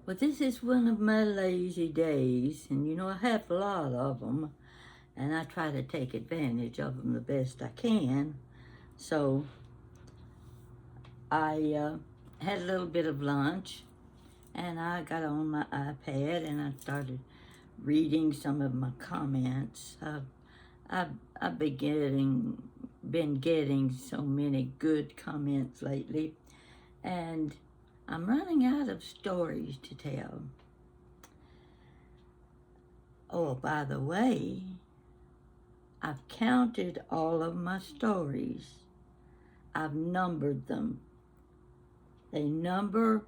Well, this is one of my lazy days, and I have a lot of them, and I try to take advantage of them the best I can. So I had a little bit of lunch, and I got on my iPad and I started reading some of my comments. I've been getting so many good comments lately, and I'm running out of stories to tell. Oh, by the way, I've counted all of my stories. I've numbered them. They number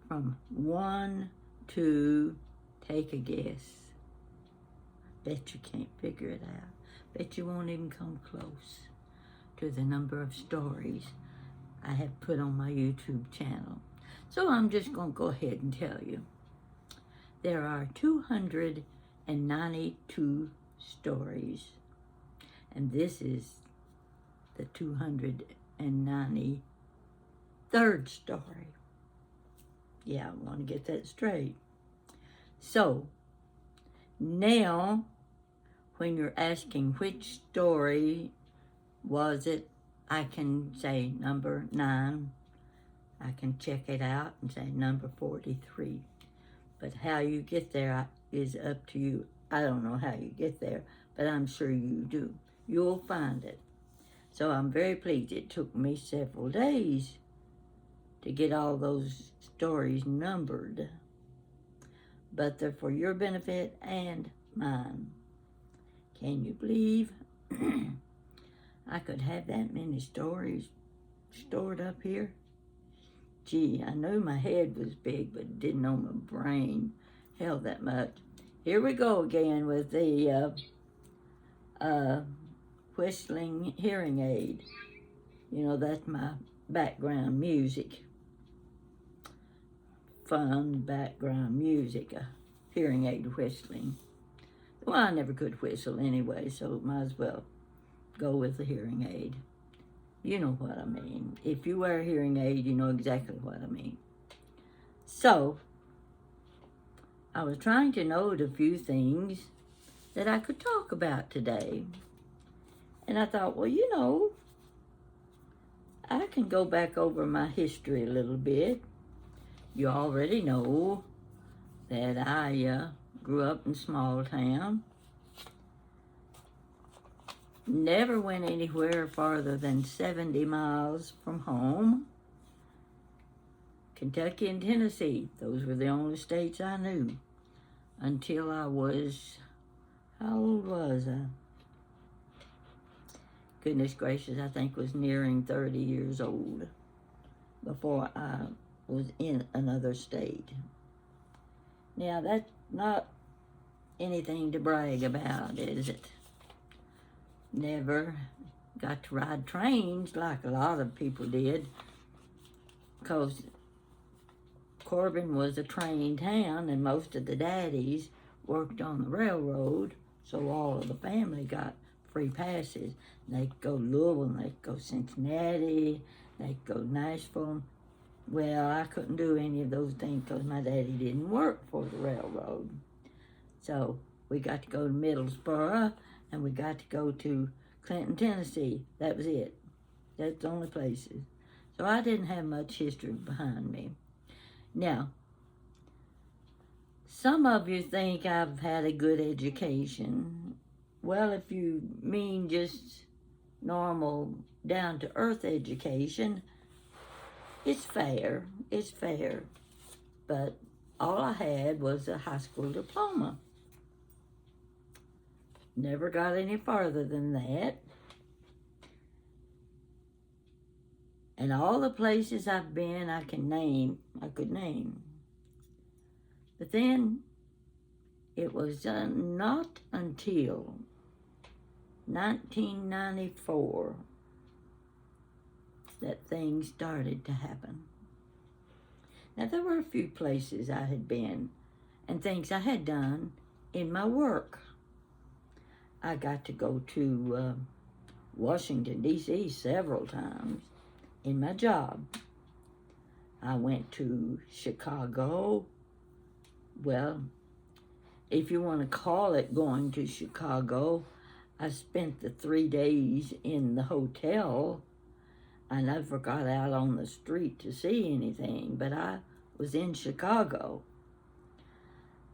from 1 to, take a guess. Bet you can't figure it out. Bet you won't even come close to the number of stories I have put on my YouTube channel. So I'm just going to go ahead and tell you. There are 292 stories, and this is the 293rd story. Yeah, I want to get that straight. So now, when you're asking which story was it, I can say number 9. I can check it out and say number 43. But how you get there is up to you. I don't know how you get there, but I'm sure you do. You'll find it. So I'm very pleased. It took me several days to get all those stories numbered. But they're for your benefit and mine. Can you believe I could have that many stories stored up here? Gee, I knew my head was big, but didn't know my brain held that much. Here we go again with the whistling hearing aid. That's my background music. Fun background music, hearing aid whistling. Well, I never could whistle anyway, so might as well go with the hearing aid. You know what I mean. If you wear a hearing aid, you know exactly what I mean. So, I was trying to note a few things that I could talk about today. And I thought, well, I can go back over my history a little bit. You already know that I grew up in a small town. Never went anywhere farther than 70 miles from home. Kentucky and Tennessee, those were the only states I knew until I was, how old was I? Goodness gracious, I think was nearing 30 years old before I was in another state. Now, that's not anything to brag about, is it? Never got to ride trains like a lot of people did, because Corbin was a train town and most of the daddies worked on the railroad, so all of the family got free passes. They could go to Louisville, they could go Cincinnati, they could go Nashville. Well, I couldn't do any of those things because my daddy didn't work for the railroad. So we got to go to Middlesboro, and we got to go to Clinton, Tennessee. That was it. That's the only places. So I didn't have much history behind me. Now, some of you think I've had a good education. Well, if you mean just normal, down-to-earth education, it's fair. It's fair. But all I had was a high school diploma. Never got any farther than that. And all the places I've been, I could name. But then, it was not until 1994 that things started to happen. Now, there were a few places I had been and things I had done in my work. I got to go to Washington, D.C. several times in my job. I went to Chicago, Well, if you want to call it going to Chicago, I spent the 3 days in the hotel. I never got out on the street to see anything, but I was in Chicago.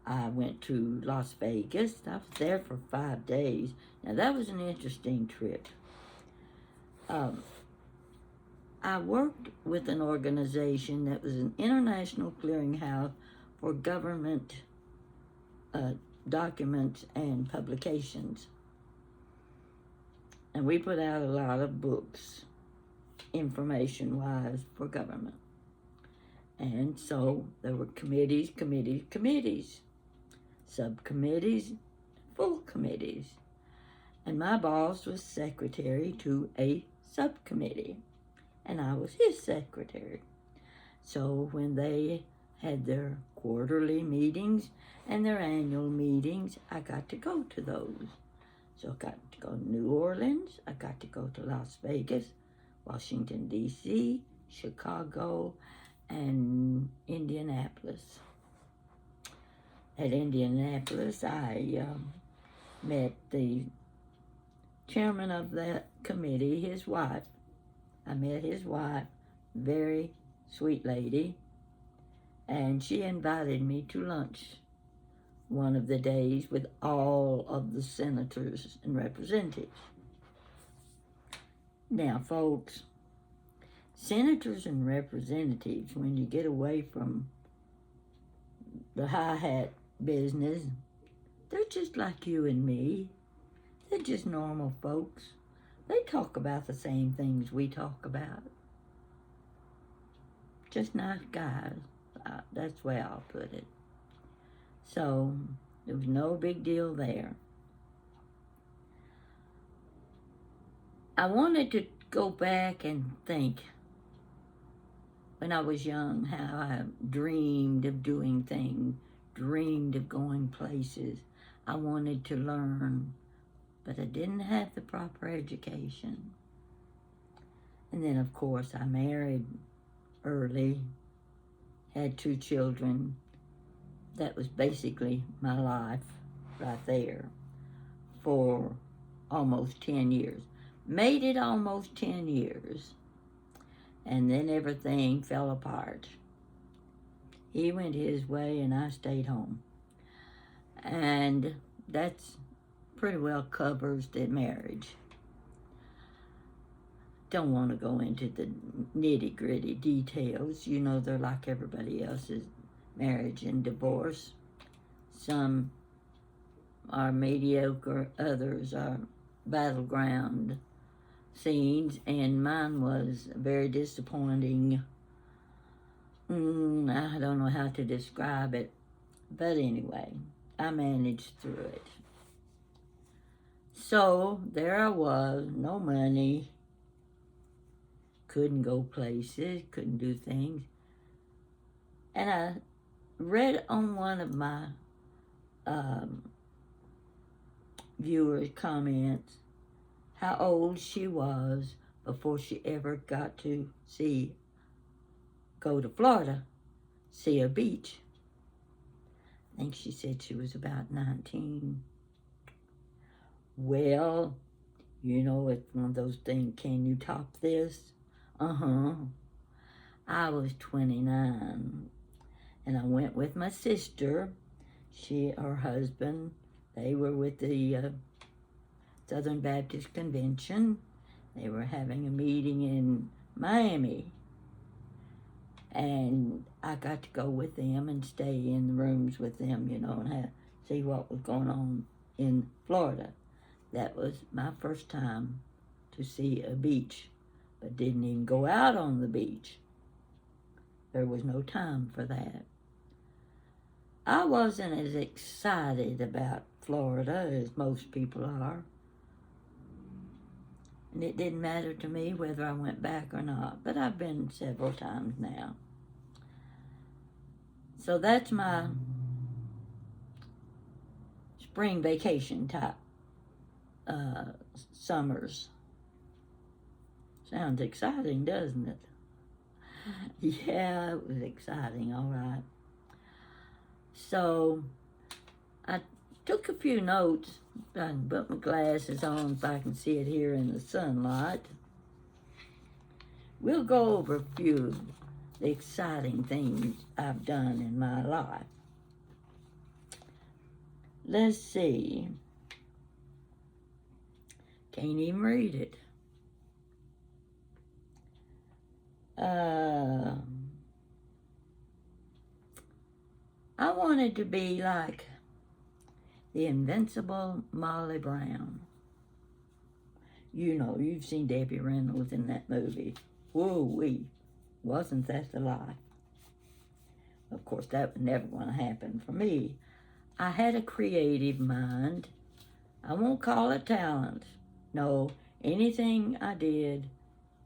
I went to Las Vegas. I was there for 5 days. Now, that was an interesting trip. I worked with an organization that was an international clearinghouse for government documents and publications. And we put out a lot of books, information-wise, for government. And so there were committees, subcommittees, full committees. And my boss was secretary to a subcommittee, and I was his secretary. So when they had their quarterly meetings and their annual meetings, I got to go to those. So I got to go to New Orleans, I got to go to Las Vegas, Washington, D.C., Chicago, and Indianapolis. At Indianapolis, I met the chairman of that committee, his wife. I met his wife, very sweet lady, and she invited me to lunch one of the days with all of the senators and representatives. Now, folks, senators and representatives, when you get away from the high-hat business, they're just like you and me. They're just normal folks. They talk about the same things we talk about. Just nice guys. That's the way I'll put it. So, there was no big deal there. I wanted to go back and think, when I was young, how I dreamed of doing things, dreamed of going places. I wanted to learn, but I didn't have the proper education. And then, of course, I married early, had 2 children. That was basically my life right there for almost 10 years. Made it almost 10 years. And then everything fell apart. He went his way and I stayed home. And that's pretty well covers the marriage. Don't want to go into the nitty-gritty details. You know, they're like everybody else's marriage and divorce. Some are mediocre, others are battleground scenes, and mine was very disappointing. I don't know how to describe it, but anyway, I managed through it. So there I was, no money, couldn't go places, couldn't do things. And I read on one of my viewers' comments how old she was before she ever got to go to Florida, see a beach. I think she said she was about 19. Well, you know, it's one of those things, can you top this? I was 29, and I went with my sister. Her husband, they were with the Southern Baptist Convention. They were having a meeting in Miami. And I got to go with them and stay in the rooms with them, you know, and see what was going on in Florida. That was my first time to see a beach, but didn't even go out on the beach. There was no time for that. I wasn't as excited about Florida as most people are. And it didn't matter to me whether I went back or not, but I've been several times now. So that's my spring vacation type summers. Sounds exciting, doesn't it? Yeah, it was exciting, all right. So I took a few notes. I can put my glasses on so I can see it here in the sunlight. We'll go over a few of the exciting things I've done in my life. Let's see. Can't even read it. I wanted to be like the invincible Molly Brown. You know, you've seen Debbie Reynolds in that movie. Whoa-wee, wasn't that the life? Of course, that was never going to happen for me. I had a creative mind. I won't call it talent. No, anything I did,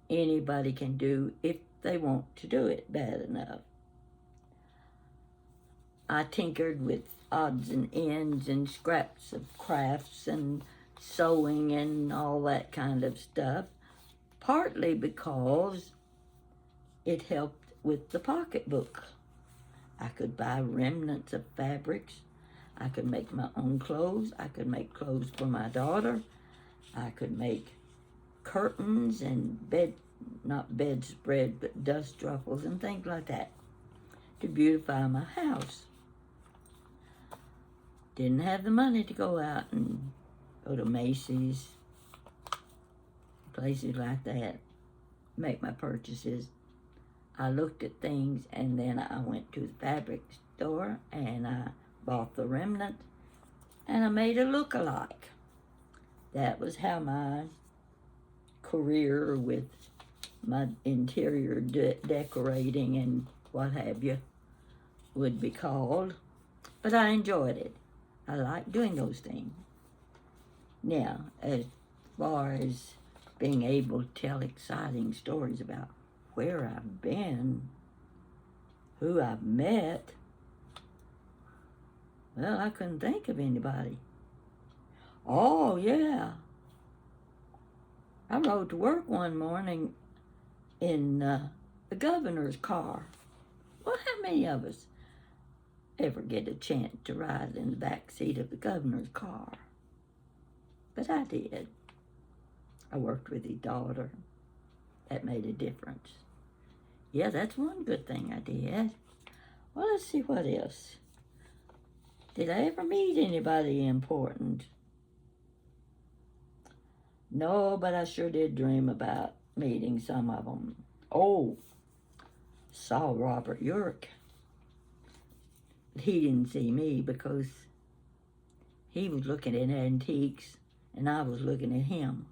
anybody can do if they want to do it bad enough. I tinkered with odds and ends and scraps of crafts and sewing and all that kind of stuff, partly because it helped with the pocketbook. I could buy remnants of fabrics. I could make my own clothes. I could make clothes for my daughter. I could make curtains and not bedspread, but dust ruffles and things like that to beautify my house. Didn't have the money to go out and go to Macy's, places like that, make my purchases. I looked at things and then I went to the fabric store and I bought the remnant and I made a look-alike. That was how my career with my interior decorating and what have you would be called. But I enjoyed it. I like doing those things. Now, as far as being able to tell exciting stories about where I've been, who I've met, well, I couldn't think of anybody. Oh, yeah. I rode to work one morning in the governor's car. Well, how many of us ever get a chance to ride in the back seat of the governor's car? But I did. I worked with his daughter. That made a difference. Yeah, that's one good thing I did. Well, let's see what else. Did I ever meet anybody important? No, but I sure did dream about meeting some of them. Oh, saw Robert York. He didn't see me because he was looking at antiques and I was looking at him.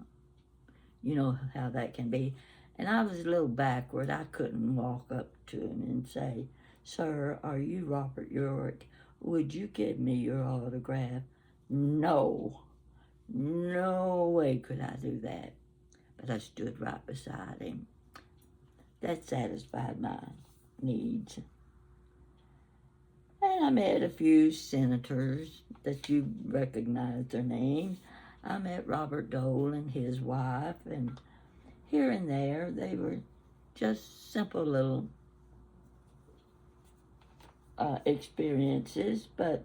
You know how that can be. And I was a little backward. I couldn't walk up to him and say, "Sir, are you Robert York? Would you give me your autograph?" No way could I do that. But I stood right beside him. That satisfied my needs. And I met a few senators that you recognize their names. I met Robert Dole and his wife, and here and there they were just simple little experiences, but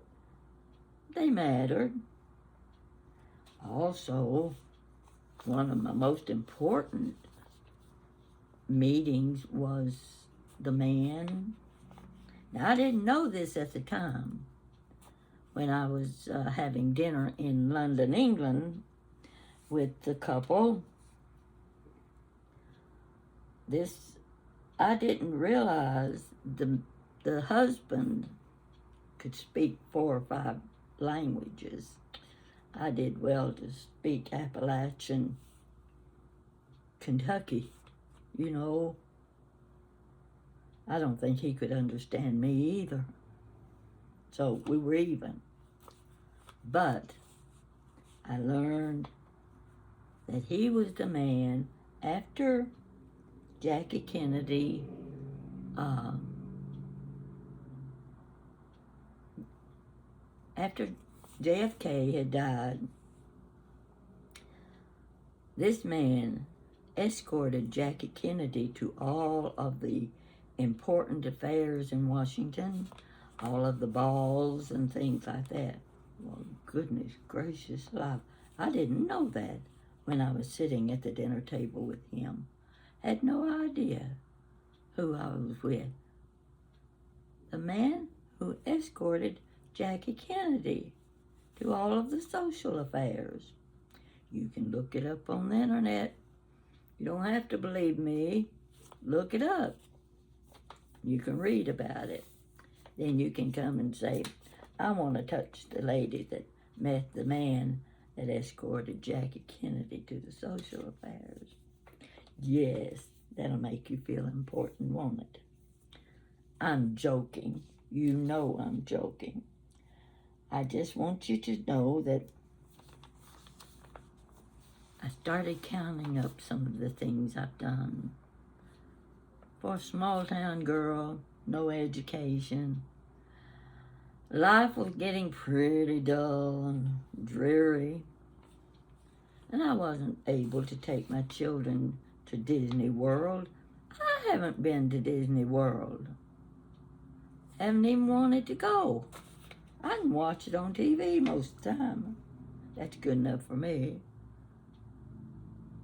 they mattered. Also, one of my most important meetings was the man. Now, I didn't know this at the time. When I was having dinner in London, England, with the couple, I didn't realize the husband could speak 4 or 5 languages. I did well to speak Appalachian, Kentucky, you know. I don't think he could understand me either. So we were even. But I learned that he was the man after Jackie Kennedy after JFK had died. This man escorted Jackie Kennedy to all of the important affairs in Washington, all of the balls and things like that. Well, goodness gracious alive. I didn't know that when I was sitting at the dinner table with him. Had no idea who I was with. The man who escorted Jackie Kennedy to all of the social affairs. You can look it up on the internet. You don't have to believe me. Look it up. You can read about it. Then you can come and say, I want to touch the lady that met the man that escorted Jackie Kennedy to the social affairs. Yes, that'll make you feel important, won't it? I'm joking. You know I'm joking. I just want you to know that I started counting up some of the things I've done. For a small town girl, no education, life was getting pretty dull and dreary, and I wasn't able to take my children to Disney World. I haven't been to Disney World. Haven't even wanted to go. I can watch it on TV most of the time. That's good enough for me.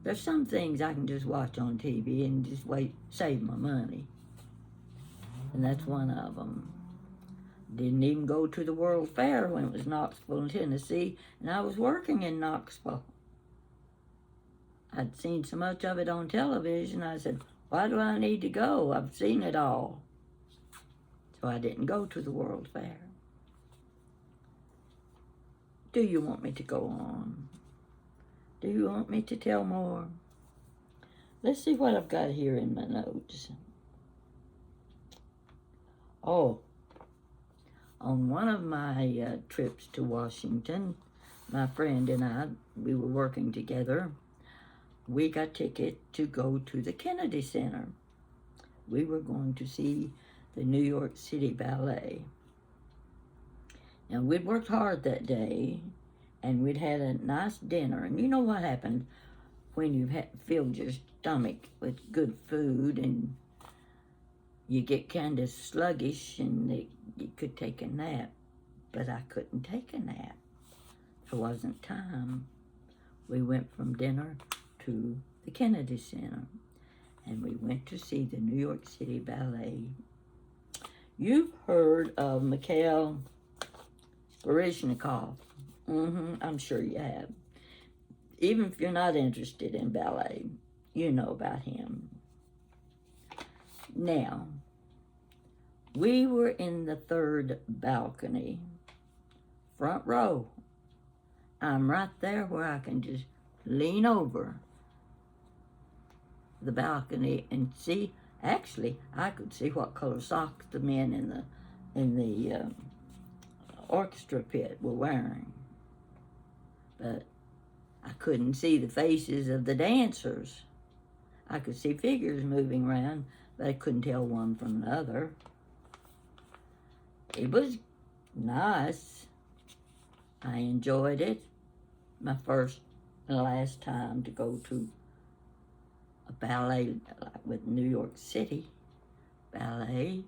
There's some things I can just watch on TV and just save my money. And that's one of them. Didn't even go to the World Fair when it was Knoxville, Tennessee, and I was working in Knoxville. I'd seen so much of it on television, I said, why do I need to go? I've seen it all. So I didn't go to the World Fair. Do you want me to go on? Do you want me to tell more? Let's see what I've got here in my notes. Oh, on one of my trips to Washington, my friend and I, we were working together. We got tickets to go to the Kennedy Center. We were going to see the New York City Ballet. Now, we'd worked hard that day, and we'd had a nice dinner. And you know what happened when you've filled your stomach with good food and you get kind of sluggish and you could take a nap. But I couldn't take a nap. There wasn't time. We went from dinner to the Kennedy Center, and we went to see the New York City Ballet. You've heard of Mikhail Baryshnikov. I'm sure you have. Even if you're not interested in ballet, you know about him. Now, we were in the third balcony, front row. I'm right there where I can just lean over the balcony and see. Actually, I could see what color socks the men in the orchestra pit were wearing. But I couldn't see the faces of the dancers. I could see figures moving around, but I couldn't tell one from another. It was nice. I enjoyed it. My first and last time to go to a ballet like with New York City Ballet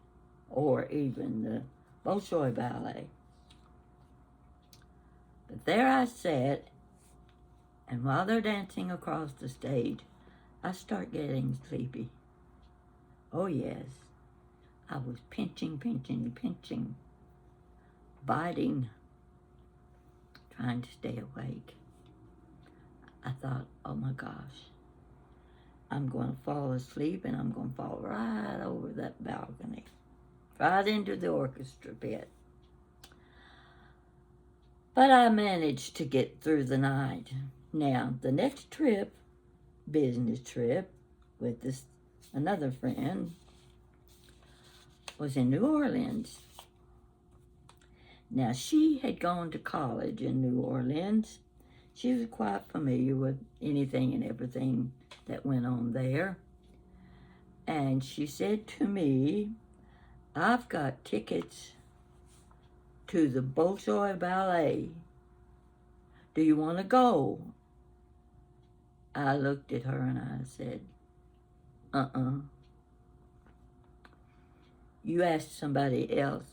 or even the Bolshoi Ballet. But there I sat, and while they're dancing across the stage, I start getting sleepy. Oh yes, I was pinching, biting, trying to stay awake. I thought, oh my gosh, I'm going to fall asleep and I'm going to fall right over that balcony, right into the orchestra pit. But I managed to get through the night. Now, the next trip, business trip, with another friend, was in New Orleans. Now, she had gone to college in New Orleans. She was quite familiar with anything and everything that went on there. And she said to me, I've got tickets to the Bolshoi Ballet. Do you want to go? I looked at her and I said, You asked somebody else.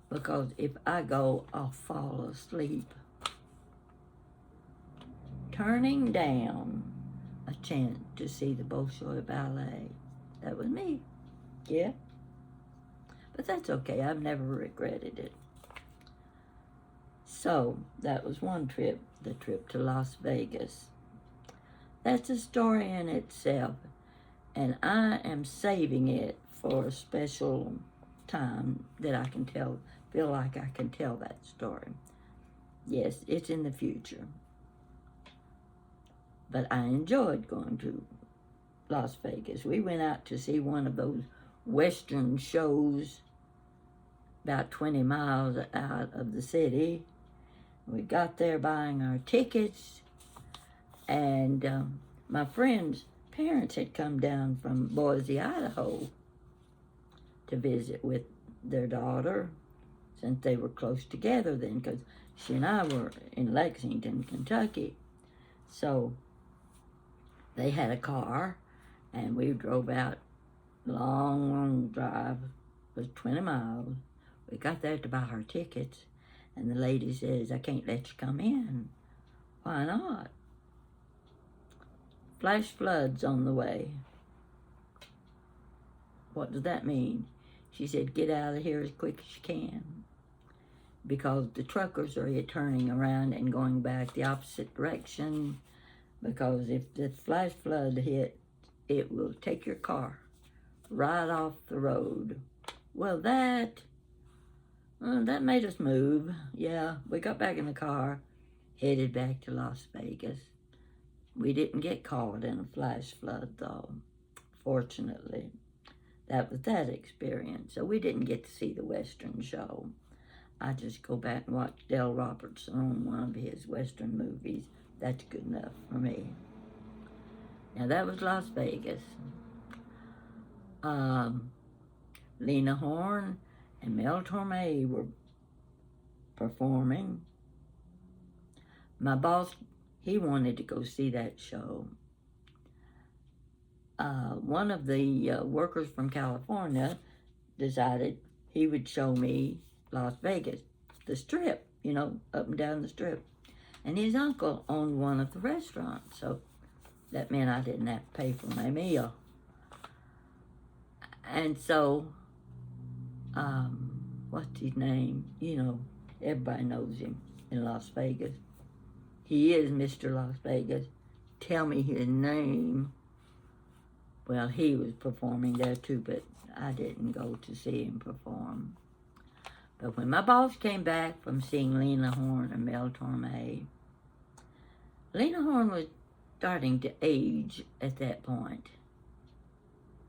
because if I go, I'll fall asleep. Turning down a chance to see the Bolshoi Ballet. That was me. Yeah. But that's okay. I've never regretted it. So, that was one trip, the trip to Las Vegas. That's a story in itself, and I am saving it for a special time that I can feel like I can tell that story. Yes, it's in the future. But I enjoyed going to Las Vegas. We went out to see one of those Western shows about 20 miles out of the city. We got there buying our tickets, and my friend's parents had come down from Boise, Idaho to visit with their daughter, since they were close together then, because she and I were in Lexington, Kentucky. So they had a car, and we drove out, long drive. It was 20 miles. We got there to buy our tickets, and the lady says, I can't let you come in. Why not? Flash floods on the way. What does that mean? She said, get out of here as quick as you can, because the truckers are turning around and going back the opposite direction, because if the flash flood hit, it will take your car right off the road. Well, that made us move. Yeah, we got back in the car, headed back to Las Vegas. We didn't get caught in a flash flood, though, fortunately. That was that experience. So we didn't get to see the Western show. I just go back and watch Del Robertson on one of his Western movies. That's good enough for me. Now, that was Las Vegas. Lena Horne and Mel Torme were performing. My boss, he wanted to go see that show. One of the workers from California decided he would show me Las Vegas, the Strip, up and down the Strip. And his uncle owned one of the restaurants, so that meant I didn't have to pay for my meal. And so, what's his name? Everybody knows him in Las Vegas. He is Mr. Las Vegas. Tell me his name. Well, he was performing there too, but I didn't go to see him perform. But when my boss came back from seeing Lena Horne and Mel Torme, Lena Horne was starting to age at that point.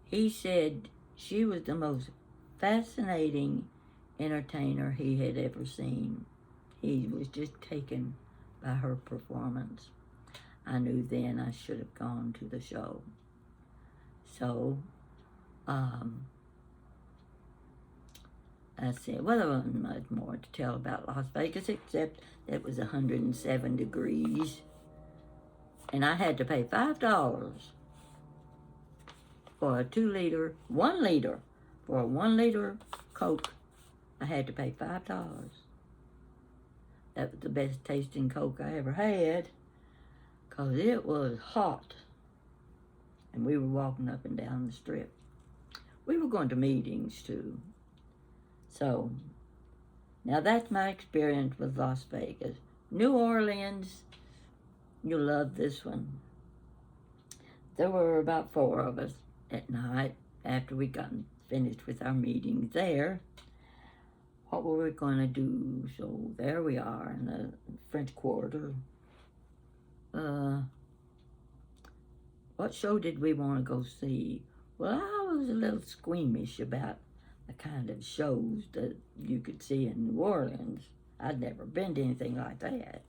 He said she was the most fascinating entertainer he had ever seen. He was just taken by her performance. I knew then I should have gone to the show. So, I said, well, there wasn't much more to tell about Las Vegas, except it was 107 degrees. And I had to pay $5 for a 1 liter, for a 1 liter Coke. I had to pay $5. That was the best tasting Coke I ever had, because it was hot. And we were walking up and down the Strip. We were going to meetings too. So, now that's my experience with Las Vegas. New Orleans, you'll love this one. There were about 4 of us at night after we got finished with our meetings there. What were we going to do? So there we are in the French Quarter. What show did we want to go see? Well, I was a little squeamish about the kind of shows that you could see in New Orleans. I'd never been to anything like that.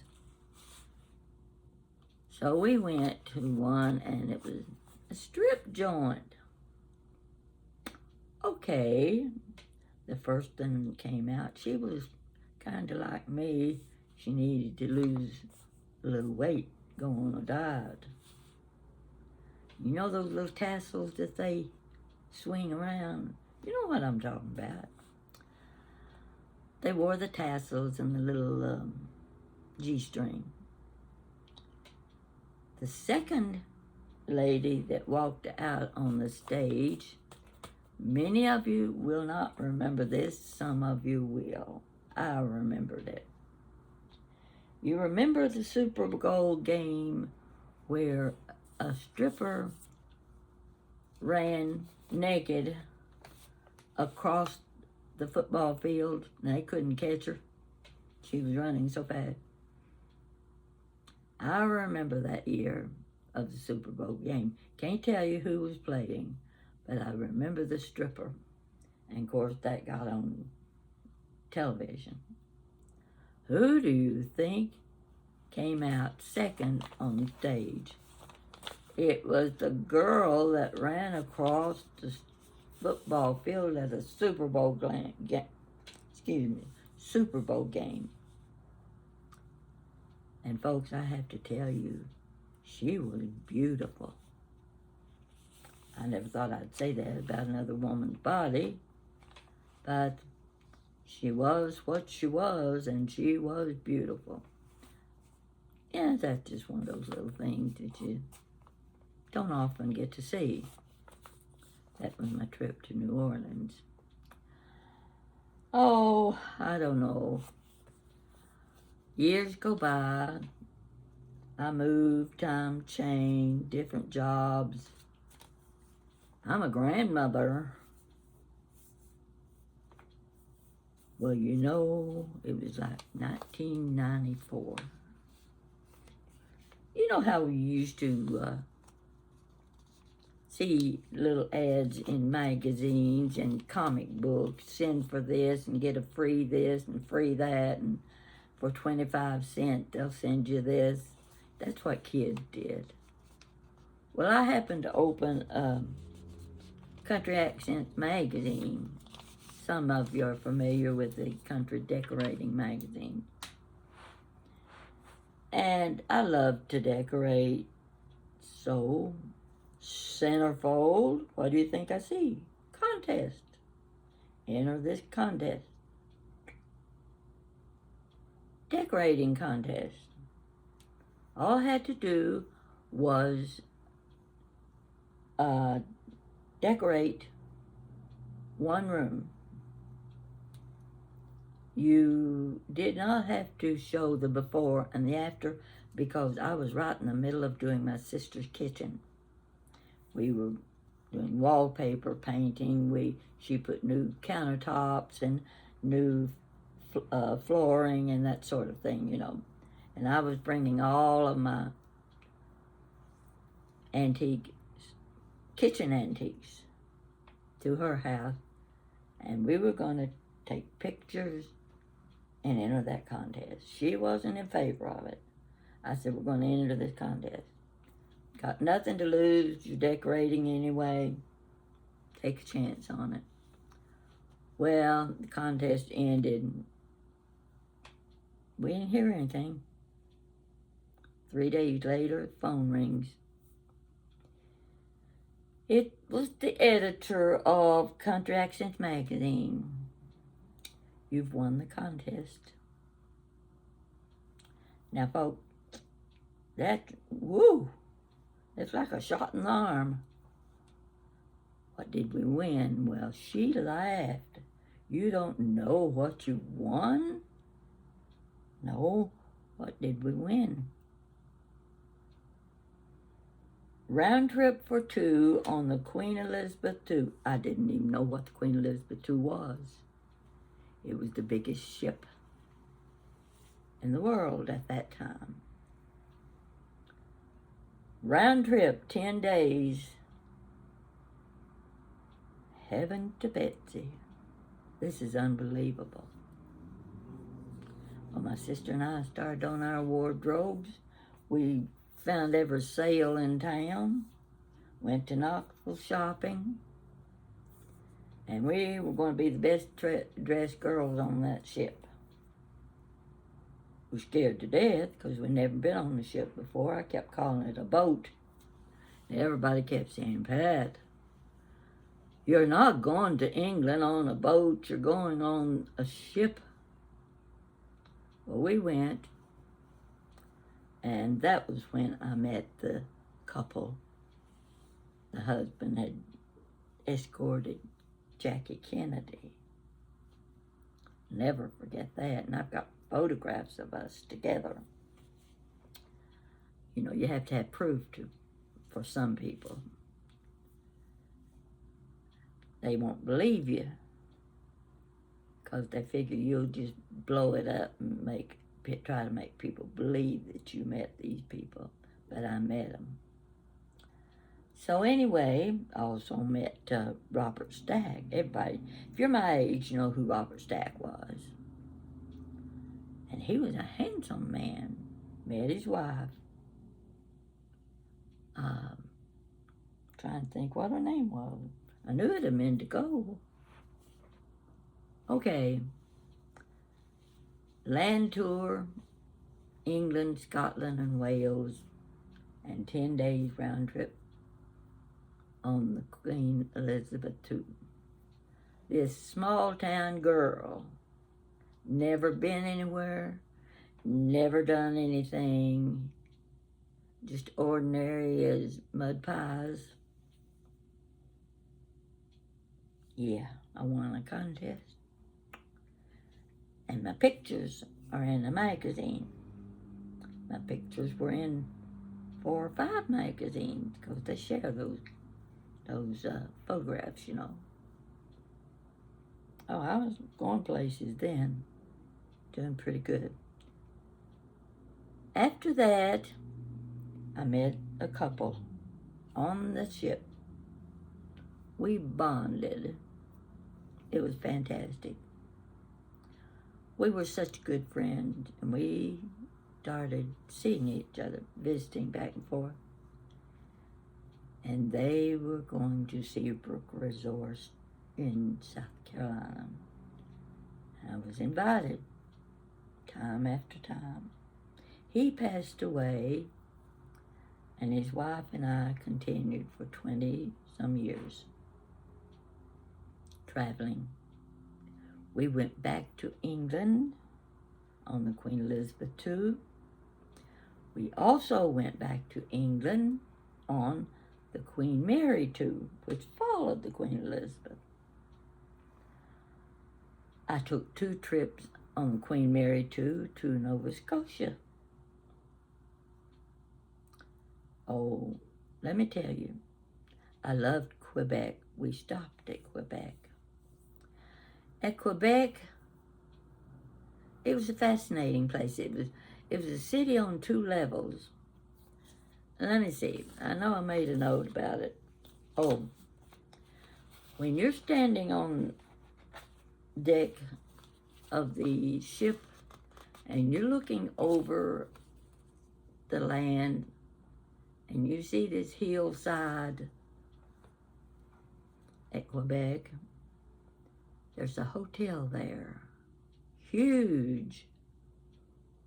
So we went to one, and it was a strip joint. Okay. The first one came out. She was kind of like me. She needed to lose a little weight, go on a diet. You know those little tassels that they swing around? You know what I'm talking about. they wore the tassels and the little G-string. The second lady that walked out on the stage, many of you will not remember this, some of you will. I remembered it. You remember the Super Bowl game where a stripper ran naked across the football field and they couldn't catch her? She was running so fast. I remember that year of the Super Bowl game. Can't tell you who was playing, but I remember the stripper. And of course that got on television. Who do you think came out second on stage? It was the girl that ran across the football field at a Super Bowl game. And folks, I have to tell you, she was beautiful. I never thought I'd say that about another woman's body, but she was what she was, and she was beautiful. Yeah, that's just one of those little things that you don't often get to see. That was my trip to New Orleans. Oh, I don't know. Years go by. I moved, time changed, different jobs. I'm a grandmother. Well, you know, it was like 1994. You know how we used to see little ads in magazines and comic books, send for this and get a free this and free that, and for 25 cents they'll send you this. That's what kids did. Well, I happened to open Country Accents magazine. Some of you are familiar with the Country Decorating magazine. And I love to decorate. So, centerfold, what do you think I see? Contest. Enter this contest. Decorating contest. All I had to do was decorate one room. You did not have to show the before and the after because I was right in the middle of doing my sister's kitchen. We were doing wallpaper painting. She put new countertops and new flooring and that sort of thing, you know. And I was bringing all of my kitchen antiques to her house, and we were going to take pictures and enter that contest. She wasn't in favor of it. I said, we're going to enter this contest. Got nothing to lose. You're decorating anyway. Take a chance on it. Well, the contest ended. We didn't hear anything. 3 days later, phone rings. It was the editor of Country Accents magazine. You've won the contest. Now, folks, that's like a shot in the arm. What did we win? Well, she laughed. You don't know what you won? No, what did we win? Round trip for two on the Queen Elizabeth II. I didn't even know what the Queen Elizabeth II was. It was the biggest ship in the world at that time. Round trip, 10 days. Heaven to Betsy. This is unbelievable. Well, my sister and I started on our wardrobes. We found every sale in town, went to Knoxville shopping, and we were going to be the best dressed girls on that ship. We were scared to death because we'd never been on the ship before. I kept calling it a boat. And everybody kept saying, Pat, you're not going to England on a boat, you're going on a ship. Well, we went, and that was when I met the couple. The husband had escorted Jackie Kennedy. Never forget that. And I've got photographs of us together. You know, you have to have proof for some people. They won't believe you because they figure you'll just blow it up and try to make people believe that you met these people. But I met them. So anyway, I also met Robert Stack. Everybody, if you're my age, you know who Robert Stack was. And he was a handsome man. Met his wife. Trying to think what her name was. I knew it had been to go. Okay. Land tour, England, Scotland, and Wales, and 10 days round trip on the Queen Elizabeth II. This small town girl, never been anywhere, never done anything, just ordinary as mud pies. Yeah, I won a contest. And my pictures are in a magazine. My pictures were in 4 or 5 magazines because they share those photographs, you know. Oh, I was going places then, doing pretty good. After that, I met a couple on the ship. We bonded. It was fantastic. We were such good friends, and we started seeing each other, visiting back and forth. And they were going to Seabrook Resort in South Carolina. I was invited time after time. He passed away, and his wife and I continued for 20-some years traveling. We went back to England on the Queen Elizabeth II. We also went back to England on the Queen Mary II, which followed the Queen Elizabeth. I took 2 trips on the Queen Mary II to Nova Scotia. Oh, let me tell you, I loved Quebec. We stopped at Quebec. At Quebec, it was a fascinating place. It was a city on 2 levels. Let me see. I know I made a note about it. Oh, when you're standing on deck of the ship and you're looking over the land and you see this hillside at Quebec, there's a hotel there. Huge.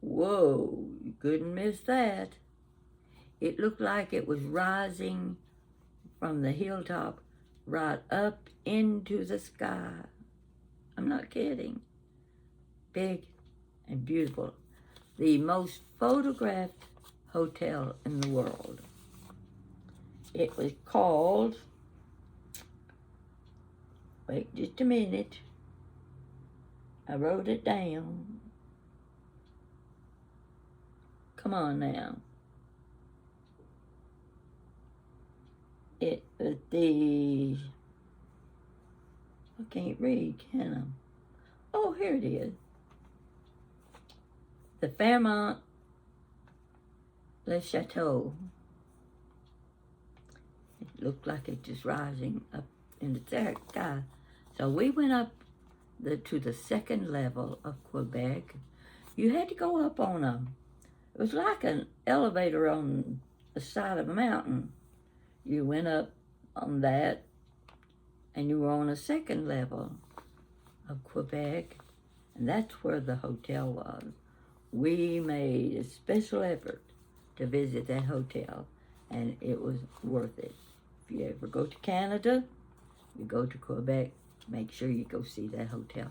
Whoa, you couldn't miss that. It looked like it was rising from the hilltop right up into the sky. I'm not kidding. Big and beautiful. The most photographed hotel in the world. It was called, wait just a minute, I wrote it down. Come on now. It was I can't read, can I? Oh, here it is. The Fairmont Le Chateau. It looked like it just rising up in the sky. So we went up to the 2nd level of Quebec. You had to go up on it was like an elevator on the side of a mountain. You went up on that, and you were on a 2nd level of Quebec, and that's where the hotel was. We made a special effort to visit that hotel, and it was worth it. If you ever go to Canada, you go to Quebec, make sure you go see that hotel.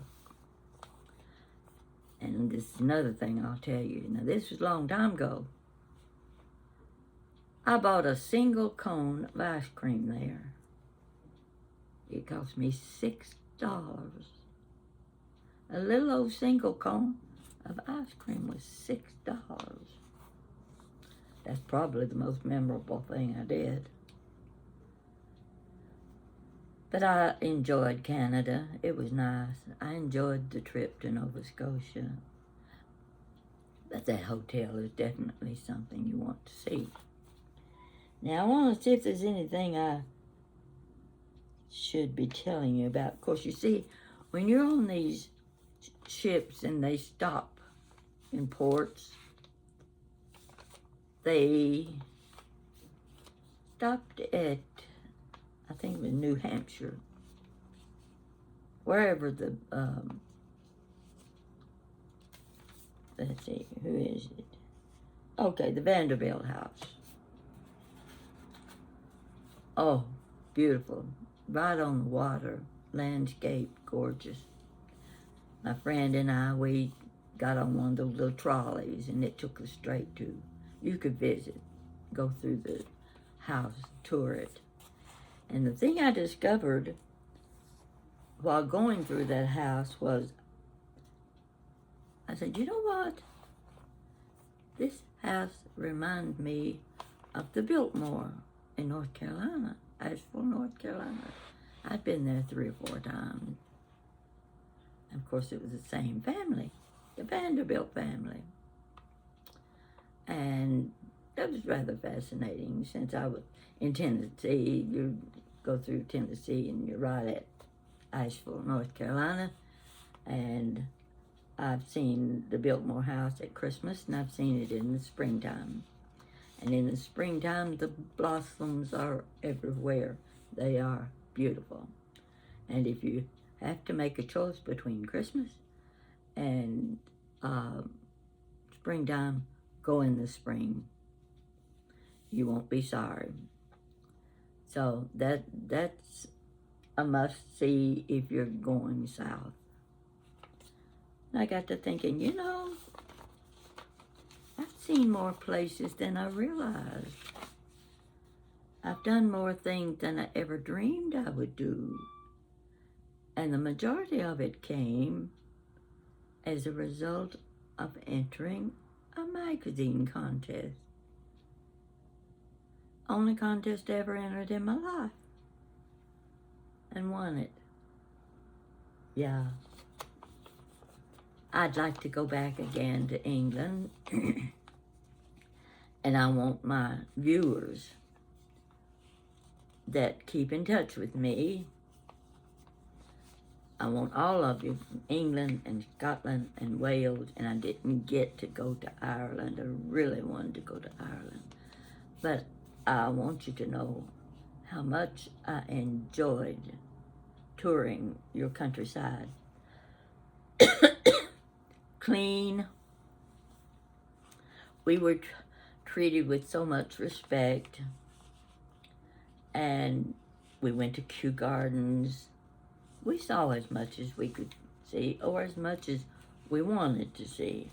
And this is another thing I'll tell you. Now, this was a long time ago. I bought a single cone of ice cream there. It cost me $6. A little old single cone of ice cream was $6. That's probably the most memorable thing I did. But I enjoyed Canada. It was nice. I enjoyed the trip to Nova Scotia. But that hotel is definitely something you want to see. Now, I want to see if there's anything I should be telling you about. Of course, you see, when you're on these ships and they stop in ports, they stopped at, I think it was New Hampshire, wherever the, let's see, who is it? Okay, the Vanderbilt house. Oh, beautiful. Right on the water. Landscape, gorgeous. My friend and I, we got on one of those little trolleys, and it took us straight to, you could visit, go through the house, tour it. And the thing I discovered while going through that house was, I said, you know what? This house reminds me of the Biltmore in North Carolina, Asheville, North Carolina. I'd been there 3 or 4 times. And of course, it was the same family, the Vanderbilt family. And that was rather fascinating since I was in Tennessee. You go through Tennessee and you're right at Asheville, North Carolina. And I've seen the Biltmore house at Christmas, and I've seen it in the springtime. And in the springtime, the blossoms are everywhere. They are beautiful. And if you have to make a choice between Christmas and springtime, go in the spring. You won't be sorry. So that's a must-see if you're going south. I got to thinking, you know, I've seen more places than I realized. I've done more things than I ever dreamed I would do. And the majority of it came as a result of entering a magazine contest. Only contest I ever entered in my life. And won it. Yeah. I'd like to go back again to England. And I want my viewers that keep in touch with me. I want all of you from England and Scotland and Wales, and I didn't get to go to Ireland. I really wanted to go to Ireland. But I want you to know how much I enjoyed touring your countryside. Clean. We were treated with so much respect. And we went to Kew Gardens. We saw as much as we could see, or as much as we wanted to see.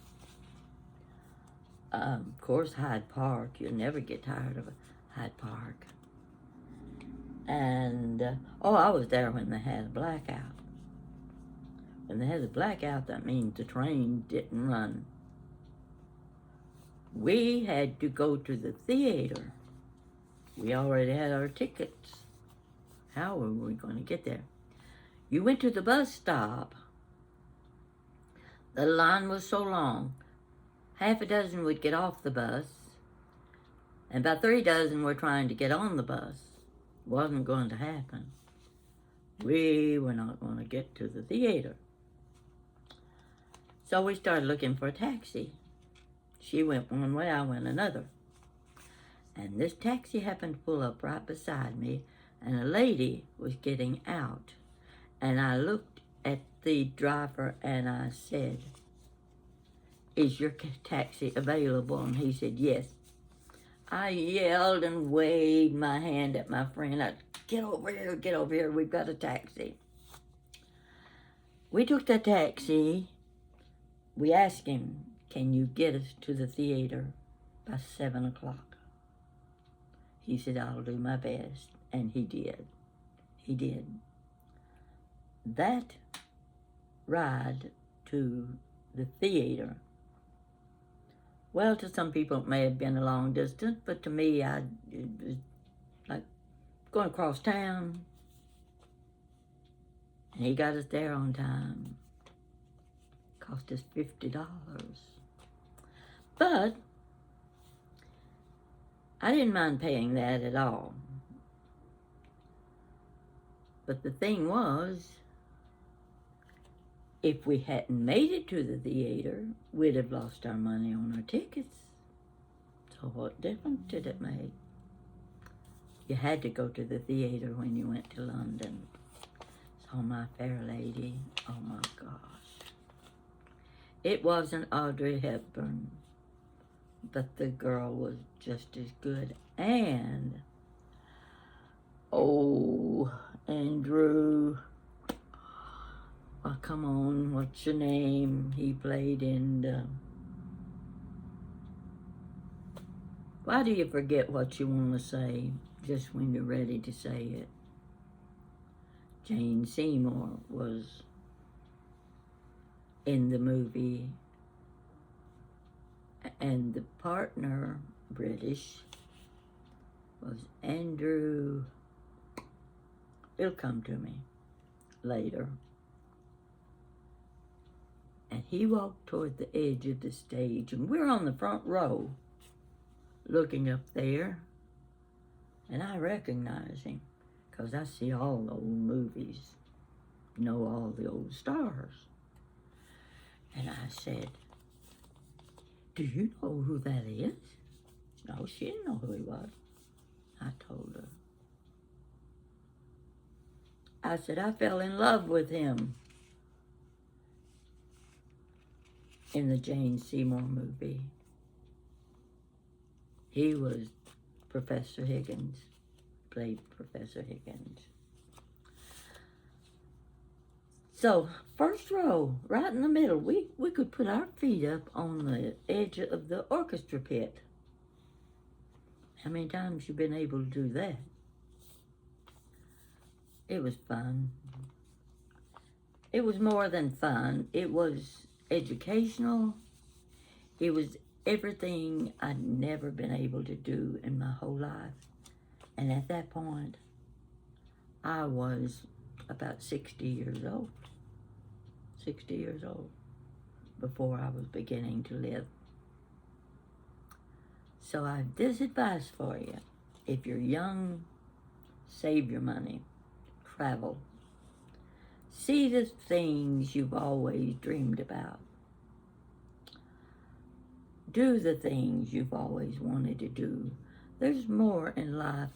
Of course, Hyde Park. You'll never get tired of Hyde Park. And, I was there when they had a blackout. When they had a blackout, that means the train didn't run. We had to go to the theater. We already had our tickets. How were we going to get there? You went to the bus stop. The line was so long. Half a dozen would get off the bus, and about 3 dozen were trying to get on the bus. Wasn't going to happen. We were not going to get to the theater. So we started looking for a taxi. She went one way, I went another. And this taxi happened to pull up right beside me, and a lady was getting out. And I looked at the driver and I said, "Is your taxi available?" And he said, "Yes." I yelled and waved my hand at my friend. Get over here, we've got a taxi." We took the taxi. we asked him, can you get us to the theater by 7 o'clock? He said, I'll do my best. And he did. He did. That ride to the theater, well, to some people it may have been a long distance, but to me, it was like going across town. And he got us there on time. Cost us $50. But I didn't mind paying that at all. But the thing was, if we hadn't made it to the theater, we'd have lost our money on our tickets. So what difference did it make? You had to go to the theater when you went to London. Saw My Fair Lady. Oh my gosh. It wasn't Audrey Hepburn, but the girl was just as good. And, oh, Andrew, oh, come on, what's your name? He played in why do you forget what you want to say just when you're ready to say it? Jane Seymour was in the movie, and the partner, British, was Andrew. It'll come to me later. And he walked toward the edge of the stage, and we're on the front row looking up there, and I recognize him because I see all the old movies, know all the old stars. And I said, do you know who that is? No, she didn't know who he was. I told her. I said, I fell in love with him in the Jane Seymour movie. He was Professor Higgins, played Professor Higgins. So, first row, right in the middle, we could put our feet up on the edge of the orchestra pit. How many times you been able to do that? It was fun. It was more than fun. It was educational. It was everything I'd never been able to do in my whole life. And at that point, I was about 60 years old. 60 years old before I was beginning to live. So I have this advice for you. If you're young, save your money. Travel. See the things you've always dreamed about. Do the things you've always wanted to do. There's more in life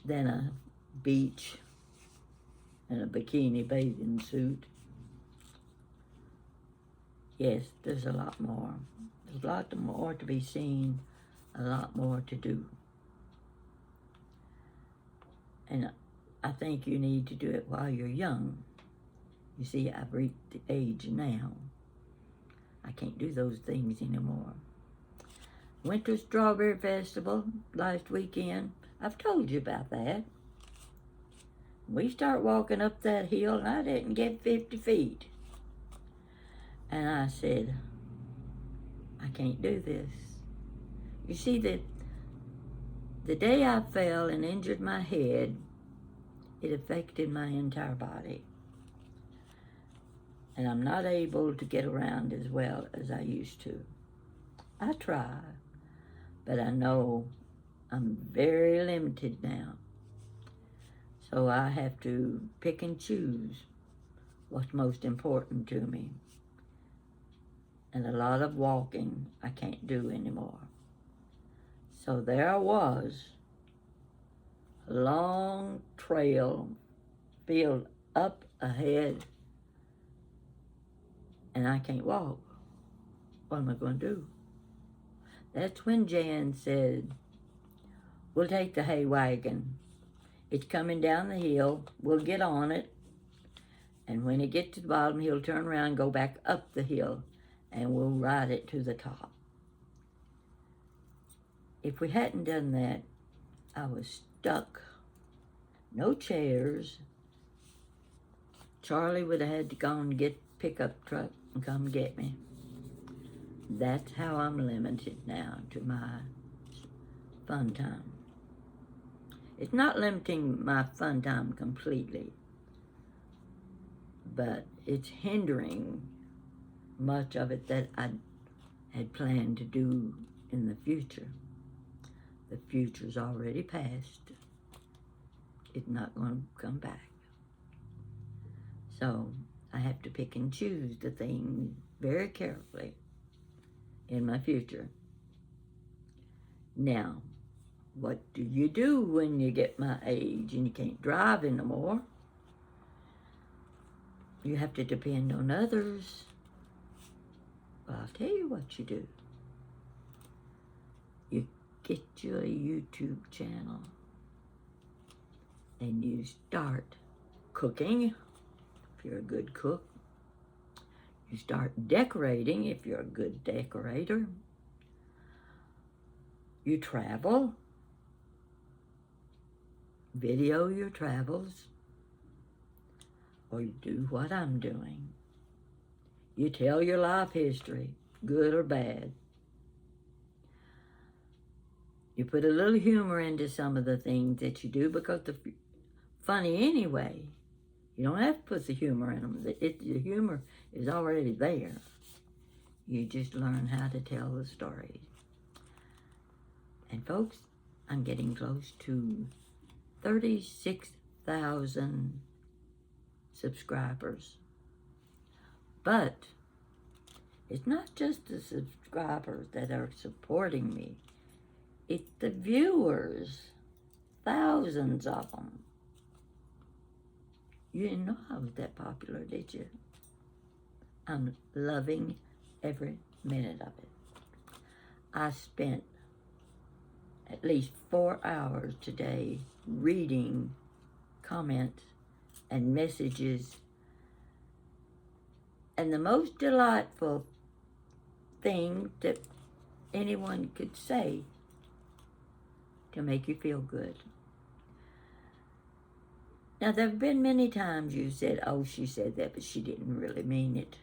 than a beach and a bikini bathing suit. Yes, there's a lot more. There's a lot more to be seen, a lot more to do. And I think you need to do it while you're young. You see, I've reached the age now. I can't do those things anymore. Went to Strawberry Festival last weekend. I've told you about that. We start walking up that hill, and I didn't get 50 feet. And I said, I can't do this. You see, the day I fell and injured my head, it affected my entire body. And I'm not able to get around as well as I used to. I try, but I know I'm very limited now. So I have to pick and choose what's most important to me. And a lot of walking I can't do anymore. So there I was, a long trail filled up ahead, and I can't walk. What am I going to do? That's when Jan said, we'll take the hay wagon. It's coming down the hill. We'll get on it. And when it gets to the bottom, he'll turn around and go back up the hill. and we'll ride it to the top. If we hadn't done that, I was stuck. No chairs. Charlie would have had to go and get pickup truck and come get me. That's how I'm limited now to my fun time. It's not limiting my fun time completely, but it's hindering much of it that I had planned to do in the future. The future's already past. It's not going to come back. So I have to pick and choose the things very carefully in my future. Now, what do you do when you get my age and you can't drive anymore? You have to depend on others. Well, I'll tell you what you do. You get you a YouTube channel and you start cooking if you're a good cook. You start decorating if you're a good decorator. You travel. Video your travels. Or you do what I'm doing. You tell your life history, good or bad. You put a little humor into some of the things that you do because they're funny anyway. You don't have to put the humor in them. The humor is already there. You just learn how to tell the story. And folks, I'm getting close to 36,000 subscribers. But it's not just the subscribers that are supporting me. It's the viewers. Thousands of them. You didn't know I was that popular, did you? I'm loving every minute of it. I spent at least 4 hours today reading comments and messages. And the most delightful thing that anyone could say to make you feel good. Now, there have been many times you said, oh, she said that, but she didn't really mean it.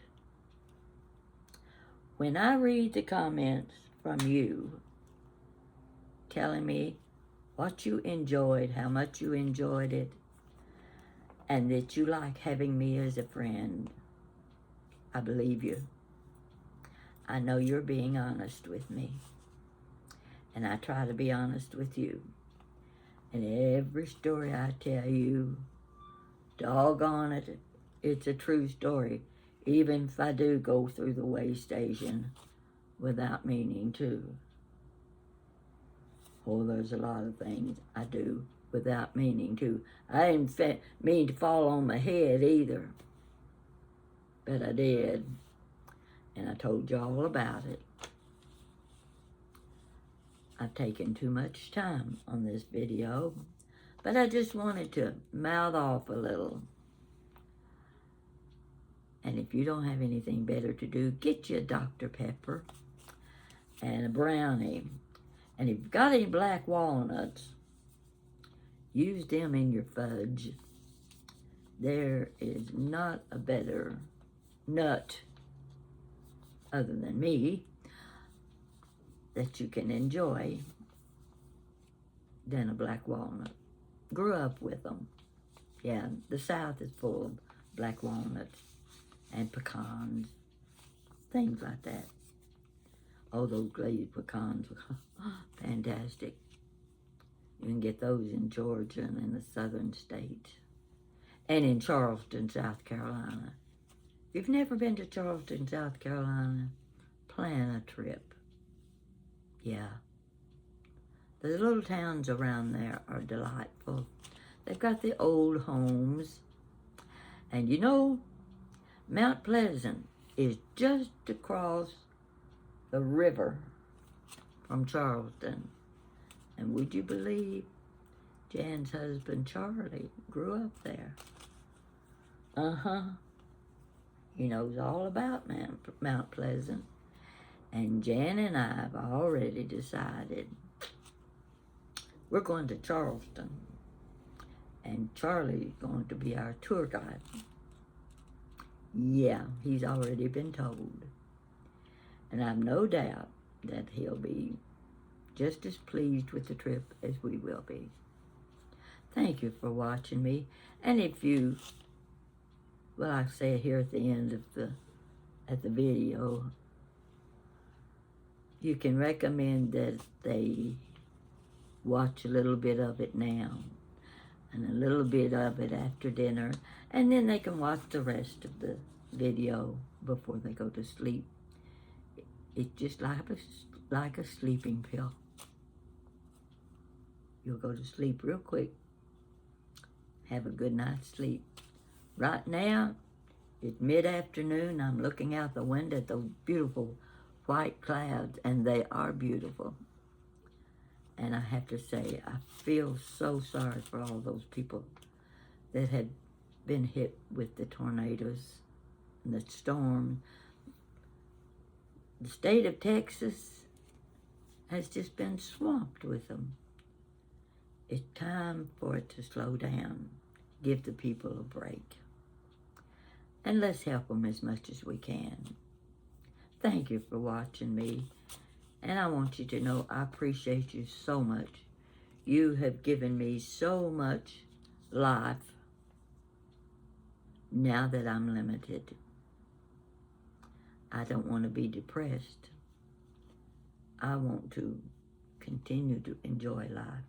When I read the comments from you telling me what you enjoyed, how much you enjoyed it, and that you like having me as a friend, I believe you. I know you're being honest with me, and I try to be honest with you. And every story I tell you, doggone it, it's a true story, even if I do go through the way station without meaning to. Oh, there's a lot of things I do without meaning to. I didn't mean to fall on my head either, but I did, and I told you all about it. I've taken too much time on this video, but I just wanted to mouth off a little. And if you don't have anything better to do, get you a Dr. Pepper and a brownie. And if you've got any black walnuts, use them in your fudge. There is not a better nut, other than me, that you can enjoy than a black walnut. Grew up with them. Yeah, the South is full of black walnuts and pecans, things like that. Oh, those glazed pecans were fantastic. You can get those in Georgia and in the southern states. And in Charleston, South Carolina. If you've never been to Charleston, South Carolina, plan a trip. Yeah. The little towns around there are delightful. They've got the old homes. And you know, Mount Pleasant is just across the river from Charleston. And would you believe Jan's husband, Charlie, grew up there? He knows all about Mount Pleasant. And Jan and I have already decided we're going to Charleston. And Charlie's going to be our tour guide. Yeah, he's already been told. And I've no doubt that he'll be just as pleased with the trip as we will be. Thank you for watching me. And if you, well, I say it here at the end of the video, you can recommend that they watch a little bit of it now and a little bit of it after dinner, and then they can watch the rest of the video before they go to sleep. It's just like a sleeping pill. You'll go to sleep real quick. Have a good night's sleep. Right now, it's mid-afternoon. I'm looking out the window at those beautiful white clouds, and they are beautiful. And I have to say, I feel so sorry for all those people that had been hit with the tornadoes and the storm. The state of Texas has just been swamped with them. It's time for it to slow down, give the people a break. And let's help them as much as we can. Thank you for watching me. And I want you to know I appreciate you so much. You have given me so much life now that I'm limited. I don't want to be depressed. I want to continue to enjoy life.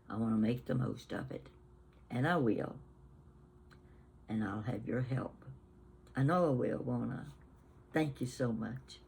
I want to make the most of it. And I will. And I'll have your help. I know I will, won't I? Thank you so much.